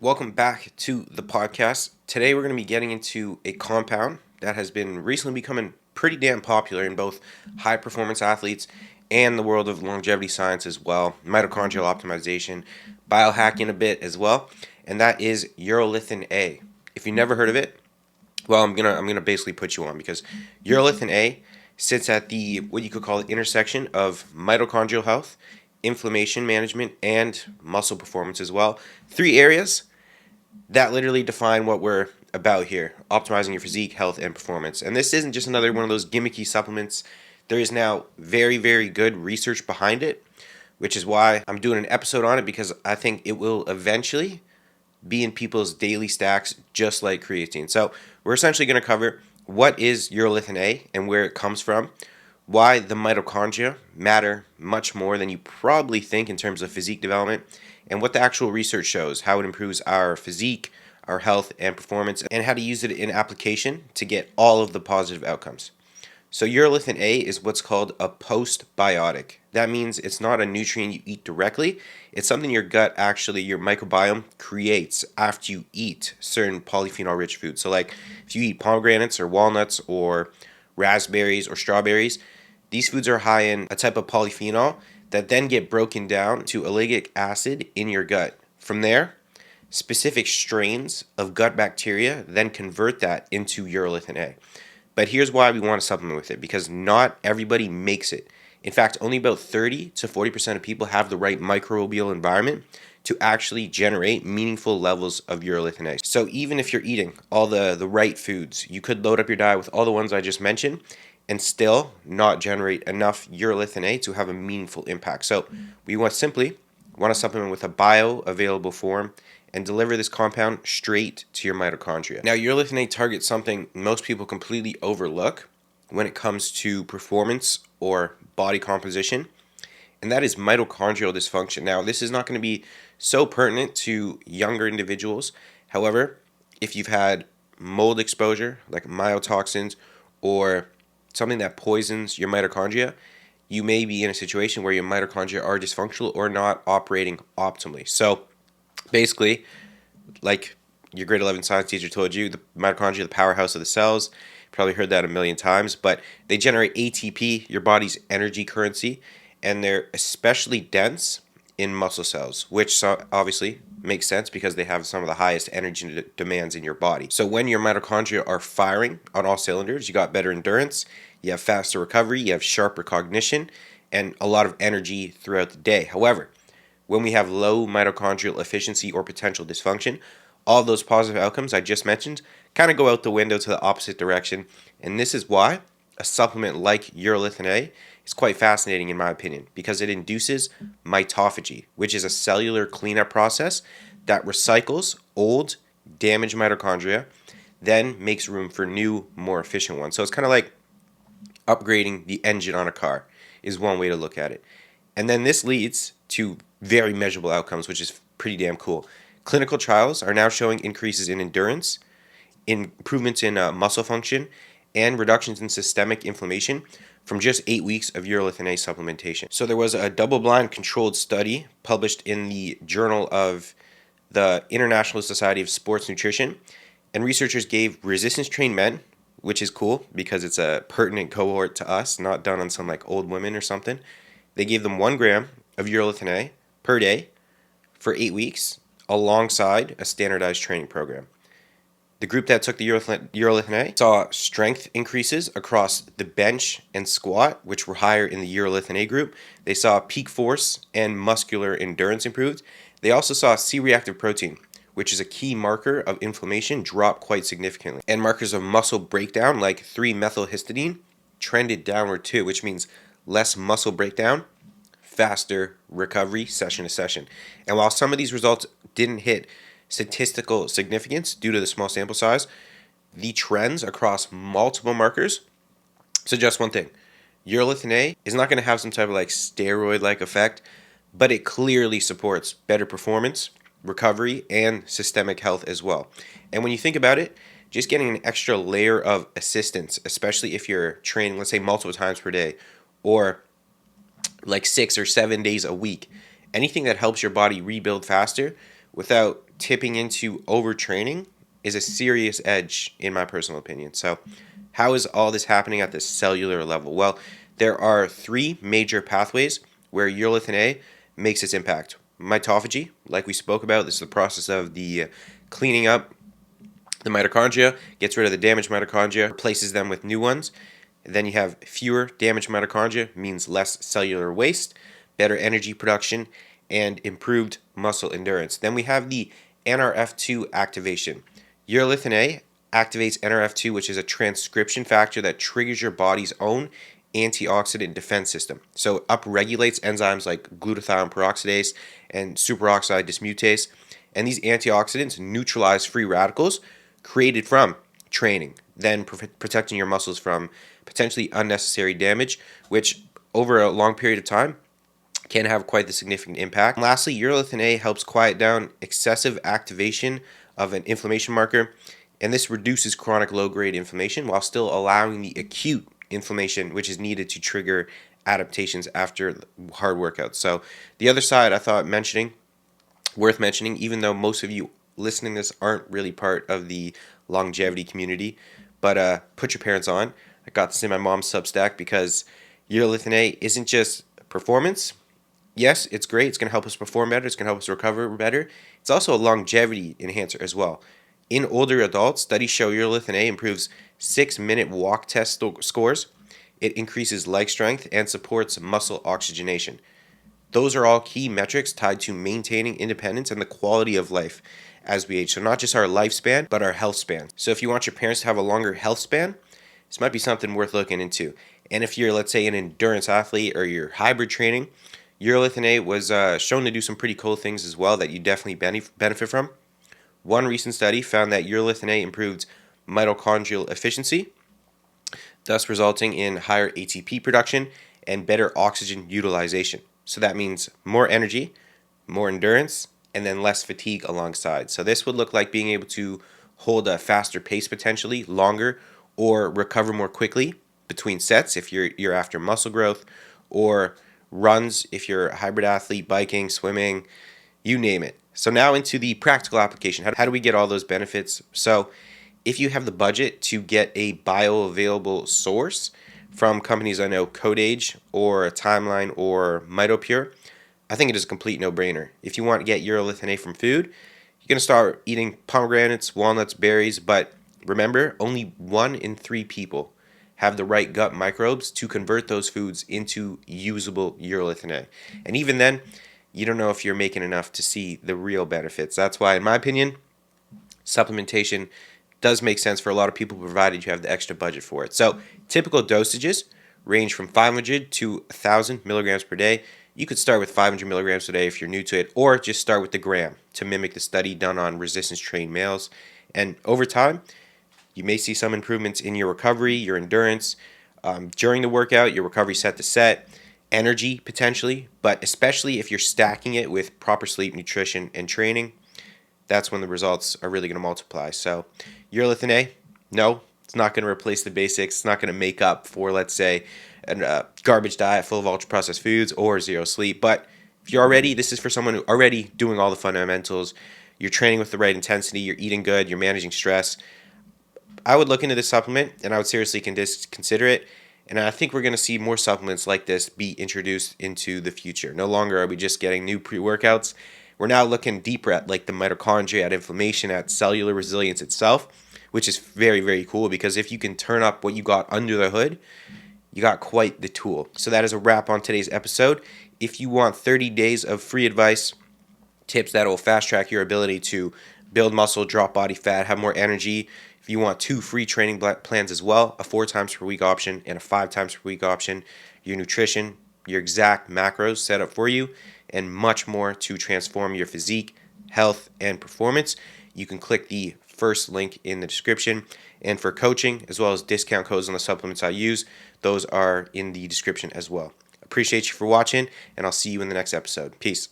Welcome back to the podcast. Today we're going to be getting into a compound that has been recently becoming pretty damn popular in both high performance athletes and the world of longevity science as well, mitochondrial optimization, biohacking a bit as well, and that is urolithin A. If you never heard of it, well, I'm gonna basically put you on because urolithin A sits at the what you could call the intersection of mitochondrial health, inflammation management, and muscle performance as well. Three areas that literally define what we're about here, optimizing your physique, health, and performance. And this isn't just another one of those gimmicky supplements. There is now very, very good research behind it, which is why I'm doing an episode on it, because I think it will eventually be in people's daily stacks just like creatine. So we're essentially going to cover what is urolithin A and where it comes from, why the mitochondria matter much more than you probably think in terms of physique development, and what the actual research shows, how it improves our physique, our health, and performance, and how to use it in application to get all of the positive outcomes. So urolithin A is what's called a postbiotic. That means it's not a nutrient you eat directly. It's something your gut actually, your microbiome creates after you eat certain polyphenol-rich foods. So like if you eat pomegranates or walnuts or raspberries or strawberries, these foods are high in a type of polyphenol that then get broken down to oleic acid in your gut. From there, specific strains of gut bacteria then convert that into urolithin A. But here's why we want to supplement with it, because not everybody makes it. In fact, only about 30 to 40% of people have the right microbial environment to actually generate meaningful levels of urolithin A. So even if you're eating all the right foods, you could load up your diet with all the ones I just mentioned and still not generate enough urolithin A to have a meaningful impact. So we want to supplement with a bioavailable form and deliver this compound straight to your mitochondria. Now, urolithin A targets something most people completely overlook when it comes to performance or body composition, and that is mitochondrial dysfunction. Now, this is not going to be so pertinent to younger individuals. However, if you've had mold exposure, like mycotoxins, or something that poisons your mitochondria, you may be in a situation where your mitochondria are dysfunctional or not operating optimally. So basically, like your grade 11 science teacher told you, the mitochondria, the powerhouse of the cells. You probably heard that a million times, but they generate ATP, your body's energy currency, and they're especially dense in muscle cells, which obviously makes sense because they have some of the highest energy demands in your body. So when your mitochondria are firing on all cylinders, you got better endurance, you have faster recovery, you have sharper cognition, and a lot of energy throughout the day. However, when we have low mitochondrial efficiency or potential dysfunction, all those positive outcomes I just mentioned kind of go out the window to the opposite direction. And this is why a supplement like urolithin A is quite fascinating in my opinion, because it induces mitophagy, which is a cellular cleanup process that recycles old, damaged mitochondria, then makes room for new, more efficient ones. So it's kind of like upgrading the engine on a car is one way to look at it. And then this leads to very measurable outcomes, which is pretty damn cool. Clinical trials are now showing increases in endurance, improvements in muscle function, and reductions in systemic inflammation from just 8 weeks of urolithin A supplementation. So there was a double-blind controlled study published in the Journal of the International Society of Sports Nutrition, and researchers gave resistance-trained men, which is cool because it's a pertinent cohort to us, not done on some like old women or something. They gave them 1 gram of urolithin A per day for 8 weeks alongside a standardized training program. The group that took the urolithin A saw strength increases across the bench and squat, which were higher in the urolithin A group. They saw peak force and muscular endurance improved. They also saw C-reactive protein, which is a key marker of inflammation, drop quite significantly. And markers of muscle breakdown, like 3-methylhistidine, trended downward too, which means less muscle breakdown, faster recovery session to session. And while some of these results didn't hit statistical significance due to the small sample size, the trends across multiple markers suggest one thing. Urolithin A is not going to have some type of like steroid-like effect, but it clearly supports better performance, recovery, and systemic health as well. And when you think about it, just getting an extra layer of assistance, especially if you're training, let's say multiple times per day, or like 6 or 7 days a week, anything that helps your body rebuild faster without tipping into overtraining is a serious edge, in my personal opinion. So, how is all this happening at the cellular level? Well, there are three major pathways where urolithin A makes its impact. Mitophagy, like we spoke about, this is the process of the cleaning up the mitochondria, gets rid of the damaged mitochondria, replaces them with new ones. Then you have fewer damaged mitochondria, means less cellular waste, better energy production, and improved muscle endurance. Then we have the NRF2 activation. Urolithin A activates NRF2, which is a transcription factor that triggers your body's own antioxidant defense system. So it upregulates enzymes like glutathione peroxidase and superoxide dismutase. And these antioxidants neutralize free radicals created from training, then protecting your muscles from potentially unnecessary damage, which over a long period of time can have quite the significant impact. And lastly, urolithin A helps quiet down excessive activation of an inflammation marker, and this reduces chronic low-grade inflammation while still allowing the acute inflammation which is needed to trigger adaptations after hard workouts. So the other side I thought worth mentioning, even though most of you listening to this aren't really part of the longevity community, but put your parents on. I got this in my mom's Substack because urolithin A isn't just performance. Yes, it's great. It's going to help us perform better. It's going to help us recover better. It's also a longevity enhancer as well. In older adults, studies show urolithin A improves 6-minute walk test scores. It increases leg strength and supports muscle oxygenation. Those are all key metrics tied to maintaining independence and the quality of life as we age. So not just our lifespan, but our health span. So if you want your parents to have a longer health span, this might be something worth looking into. And if you're, let's say, an endurance athlete or you're hybrid training, urolithin A was shown to do some pretty cool things as well that you definitely benefit from. One recent study found that urolithin A improved mitochondrial efficiency, thus resulting in higher ATP production and better oxygen utilization. So that means more energy, more endurance, and then less fatigue alongside. So this would look like being able to hold a faster pace potentially, longer, or recover more quickly between sets if you're after muscle growth, or runs if you're a hybrid athlete, biking, swimming, you name it. So now into the practical application. How do we get all those benefits? So if you have the budget to get a bioavailable source from companies I know, CodeAge or Timeline or MitoPure, I think it is a complete no-brainer. If you want to get urolithin A from food, you're going to start eating pomegranates, walnuts, berries, but remember, only 1 in 3 people have the right gut microbes to convert those foods into usable urolithin A. And even then, you don't know if you're making enough to see the real benefits. That's why, in my opinion, supplementation does make sense for a lot of people, provided you have the extra budget for it. So typical dosages range from 500 to 1,000 milligrams per day. You could start with 500 milligrams a day if you're new to it, or just start with the gram to mimic the study done on resistance-trained males. And over time, you may see some improvements in your recovery, your endurance, during the workout, your recovery set to set, energy potentially, but especially if you're stacking it with proper sleep, nutrition, and training, that's when the results are really going to multiply. So urolithin A, no, it's not going to replace the basics. It's not going to make up for, let's say, a garbage diet full of ultra-processed foods or zero sleep. But if you're already, this is for someone who already doing all the fundamentals, you're training with the right intensity, you're eating good, you're managing stress, I would look into this supplement, and I would seriously consider it. And I think we're going to see more supplements like this be introduced into the future. No longer are we just getting new pre-workouts. We're now looking deeper at like the mitochondria, at inflammation, at cellular resilience itself, which is very, very cool, because if you can turn up what you got under the hood, you got quite the tool. So that is a wrap on today's episode. If you want 30 days of free advice, tips that will fast track your ability to build muscle, drop body fat, have more energy. If you want 2 free training plans as well, a 4 times per week option and a 5 times per week option, your nutrition, your exact macros set up for you, and much more to transform your physique, health, and performance, you can click the first link in the description. And for coaching, as well as discount codes on the supplements I use, those are in the description as well. Appreciate you for watching, and I'll see you in the next episode. Peace.